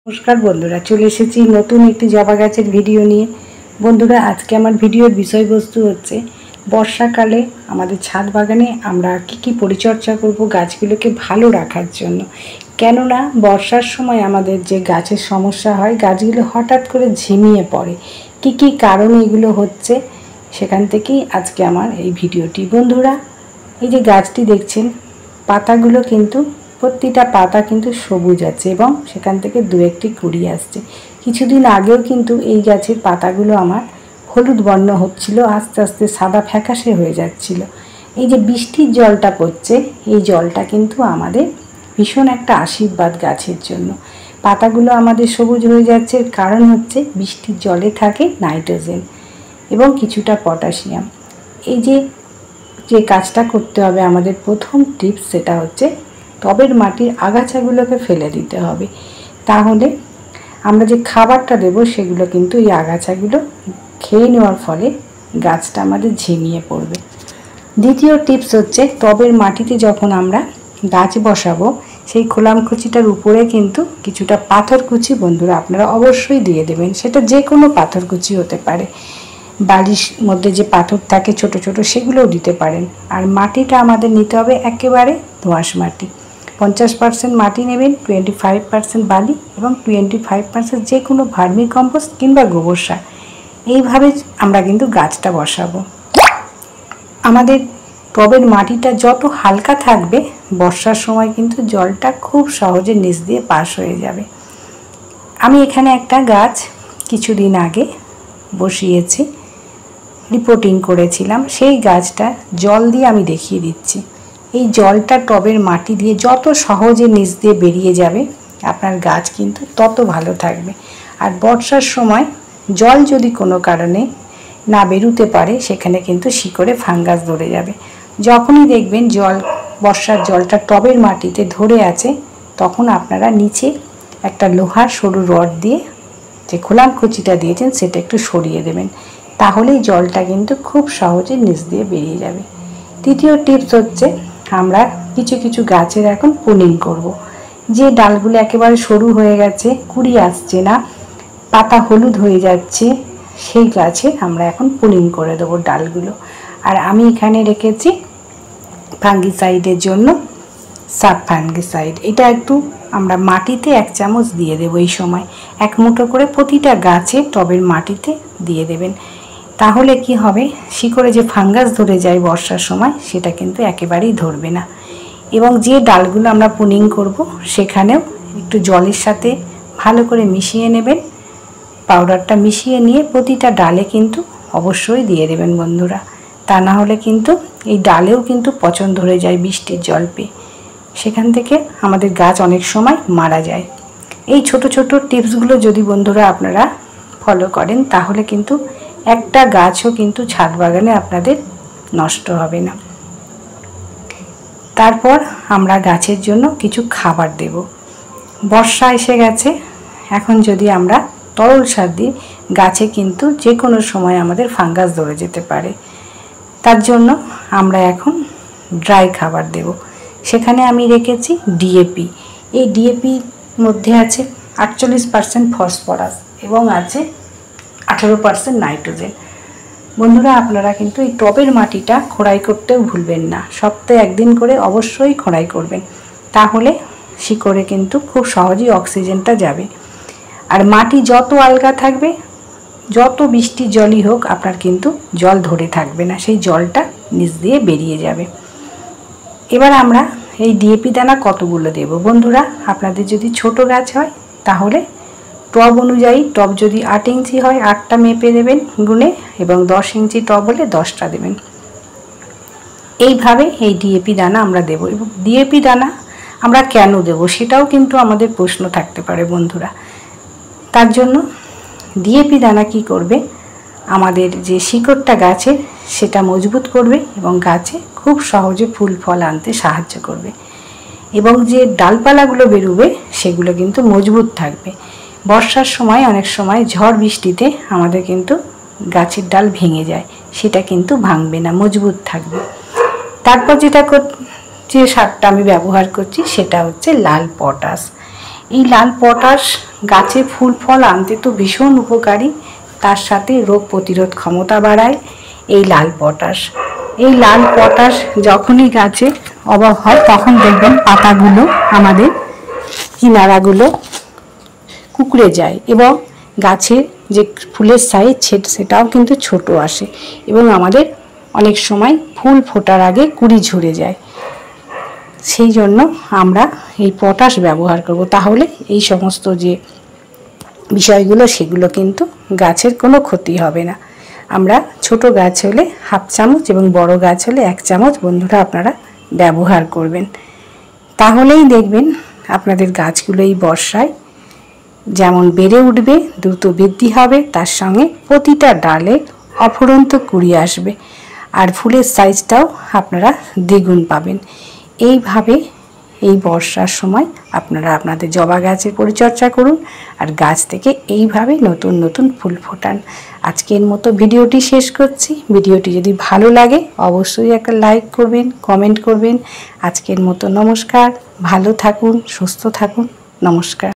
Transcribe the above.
नमस्कार बंधुरा चले एसेছি নতুন একটি জবা গাছের ভিডিও নিয়ে। বন্ধুরা আজকে আমার ভিডিওর বিষয়বস্তু হচ্ছে বর্ষাকালে আমাদের ছাদ বাগানে আমরা কি পরিচর্যা করব গাছগুলোকে ভালো রাখার জন্য। কেননা বর্ষার সময় আমাদের যে গাছের সমস্যা হয়, গাছগুলো হঠাৎ করে ঝিমিয়ে পড়ে। কি কারণে এগুলো হচ্ছে সেখান থেকেই আজকে আমার এই ভিডিওটি। বন্ধুরা এই যে গাছটি দেখছেন, পাতাগুলো কিন্তু প্রতিটা পাতা কিন্তু সবুজ আছে এবং সেখান থেকে দু একটি কুড়ি আসছে। কিছুদিন আগেও কিন্তু এই গাছের পাতাগুলো আমার হলুদ বর্ণ হচ্ছিল, আস্তে আস্তে সাদা ফ্যাকাশে হয়ে যাচ্ছিল। এই যে বৃষ্টির জলটা পড়ছে, এই জলটা কিন্তু আমাদের ভীষণ একটা আশীর্বাদ গাছের জন্য। পাতাগুলো আমাদের সবুজ হয়ে যাচ্ছে, কারণ হচ্ছে বৃষ্টির জলে থাকে নাইট্রোজেন এবং কিছুটা পটাশিয়াম। এই যে কাজটা করতে হবে আমাদের প্রথম টিপস, সেটা হচ্ছে টবের মাটির আগাছাগুলোকে ফেলে দিতে হবে। তাহলে আমরা যে খাবারটা দেব সেগুলো কিন্তু এই আগাছাগুলো খেয়ে নেওয়ার ফলে গাছটা আমাদের ঝিমিয়ে পড়বে। দ্বিতীয় টিপস হচ্ছে টবের মাটিতে যখন আমরা গাছ বসাবো সেই খোলামকুচিটার উপরে কিন্তু কিছুটা পাথরকুচি বন্ধুরা আপনারা অবশ্যই দিয়ে দেবেন। সেটা যে কোনো পাথরকুচি হতে পারে, বালির মধ্যে যে পাথর থাকে ছোট ছোট সেগুলোও দিতে পারেন। আর মাটিটা আমাদের নিতে হবে একেবারে দোআঁশ মাটি। 50% মাটি নেবেন, 25% বালি এবং 25% যে কোনো ভার্মি কম্পোস্ট কিংবা গোবর সার। এইভাবে আমরা কিন্তু গাছটা বসাবো। আমাদের টবের মাটিটা যত হালকা থাকবে বর্ষার সময় কিন্তু জলটা খুব সহজে নিচ দিয়ে পাস হয়ে যাবে। আমি এখানে একটা গাছ কিছুদিন আগে বসিয়েছি, রিপোর্টিং করেছিলাম। সেই গাছটা জল দিয়ে আমি দেখিয়ে দিচ্ছি। এই জলটা টবের মাটি দিয়ে যত সহজে নিচ দিয়ে বেরিয়ে যাবে আপনার গাছ কিন্তু তত ভালো থাকবে। আর বর্ষার সময় জল যদি কোনো কারণে না বেরোতে পারে সেখানে কিন্তু শিকড়ে ফাঙ্গাস ধরে যাবে। যখনই দেখবেন বর্ষার জলটা টবের মাটিতে ধরে আছে, তখন আপনারা নিচে একটা লোহার সরু রড দিয়ে যে খোলামকুচিটা দিয়েছেন সেটা একটু সরিয়ে দেবেন, তাহলেই জলটা কিন্তু খুব সহজে নিচ দিয়ে বেরিয়ে যাবে। তৃতীয় টিপস হচ্ছে আমরা কিছু গাছের এখন পুনিং করব। যে ডালগুলো একেবারে সরু হয়ে গেছে, কুড়ি আসছে না, পাতা হলুদ হয়ে যাচ্ছে, সেই গাছে আমরা এখন পুনিং করে দেবো ডালগুলো। আর আমি এখানে রেখেছি ফাঙ্গিসাইডের জন্য সাব ফাঙ্গিসাইড। এটা একটু আমরা মাটিতে 1 চামচ দিয়ে দেবো। এই সময় 1 মুঠো করে প্রতিটা গাছে টবের মাটিতে দিয়ে দেবেন। তাহলে কি হবে, শিকড়ে যে ফাঙ্গাস ধরে যায় বর্ষার সময় সেটা কিন্তু একেবারেই ধরবে না। এবং যে ডালগুলো আমরা পুনিং করব সেখানেও একটু জলের সাথে ভালো করে মিশিয়ে নেবেন। পাউডারটা মিশিয়ে নিয়ে প্রতিটা ডালে কিন্তু অবশ্যই দিয়ে দেবেন বন্ধুরা। তা না হলে কিন্তু এই ডালেও কিন্তু পচন ধরে যায় বৃষ্টির জল পেয়ে, সেখান থেকে আমাদের গাছ অনেক সময় মারা যায়। এই ছোট ছোট টিপসগুলো যদি বন্ধুরা আপনারা ফলো করেন তাহলে কিন্তু একটা গাছও কিন্তু ছাদ বাগানে আপনাদের নষ্ট হবে না। তারপর আমরা গাছের জন্য কিছু খাবার দেব। বর্ষা এসে গেছে, এখন যদি আমরা তরল সার দিই গাছে কিন্তু যে কোনো সময় আমাদের ফাঙ্গাস ধরে যেতে পারে। তার জন্য আমরা এখন ড্রাই খাবার দেব। সেখানে আমি রেখেছি ডিএপি। এই ডিএপির মধ্যে আছে 48% ফসফরাস এবং আছে 18% নাইট্রোজেন। বন্ধুরা আপনারা কিন্তু এই টবের মাটিটা খোঁড়াই করতেও ভুলবেন না। সপ্তাহে 1 দিন করে অবশ্যই খোঁড়াই করবেন, তাহলে শিকড়ে কিন্তু খুব সহজেই অক্সিজেনটা যাবে। আর মাটি যত আলগা থাকবে, যত বৃষ্টির জলই হোক, আপনার কিন্তু জল ধরে থাকবে না, সেই জলটা নিচ দিয়ে বেরিয়ে যাবে। এবার আমরা এই ডিএপি দানা কতগুলো দেব বন্ধুরা, আপনাদের যদি ছোট গাছ হয় তাহলে টব অনুযায়ী, টব যদি 8 ইঞ্চি হয় 8টা মেপে দেবেন গুনে, এবং 10 ইঞ্চি টব হলে 10টা দেবেন। এইভাবে এই ডিএপি দানা আমরা দেব। এবং ডিএপি দানা আমরা কেন দেব সেটাও কিন্তু আমাদের প্রশ্ন থাকতে পারে বন্ধুরা। তার জন্য ডিএপি দানা কি করবে, আমাদের যে শিকড়টা গাছের সেটা মজবুত করবে এবং গাছে খুব সহজে ফুল ফল আনতে সাহায্য করবে। এবং যে ডালপালাগুলো বেরোবে সেগুলো কিন্তু মজবুত থাকবে। বর্ষার সময় অনেক সময় ঝড় বৃষ্টিতে আমাদের কিন্তু গাছের ডাল ভেঙে যায়, সেটা কিন্তু ভাঙবে না, মজবুত থাকবে। তারপর যে সারটা আমি ব্যবহার করছি সেটা হচ্ছে লাল পটাশ। এই লাল পটাশ গাছে ফুল ফল আনতে তো ভীষণ উপকারী, তার সাথে রোগ প্রতিরোধ ক্ষমতা বাড়ায় এই লাল পটাশ। এই লাল পটাশ যখনই গাছে অভাব হয় তখন দেখবেন পাতাগুলো আমাদের কিনারাগুলো কুঁকড়ে যায় এবং গাছের যে ফুলের সাইজ সেটাও কিন্তু ছোট আসে এবং আমাদের অনেক সময় ফুল ফোটার আগে কুঁড়ি ঝরে যায়। সেই জন্য আমরা এই পটাশ ব্যবহার করব, তাহলে এই সমস্ত যে বিষয়গুলো সেগুলো কিন্তু গাছের কোনো ক্ষতি হবে না। আমরা ছোট গাছ হলে হাফ চামচ এবং বড় গাছ হলে 1 চামচ বন্ধুরা আপনারা ব্যবহার করবেন। তাহলেই দেখবেন আপনাদের গাছগুলো এই বর্ষায় যেমন বেড়ে উঠবে, দ্রুত বৃদ্ধি হবে, তার সঙ্গে প্রতিটা ডালে অফুরন্ত কুঁড়ি আসবে আর ফুলের সাইজটাও আপনারা দ্বিগুণ পাবেন। এইভাবে এই বর্ষার সময় আপনারা আপনাদের জবা গাছের পরিচর্যা করুন আর গাছ থেকে এইভাবে নতুন নতুন ফুল ফোটান। আজকের মতো ভিডিওটি শেষ করছি। ভিডিওটি যদি ভালো লাগে অবশ্যই একটা লাইক করবেন, কমেন্ট করবেন। আজকের মতো নমস্কার, ভালো থাকুন, সুস্থ থাকুন, নমস্কার।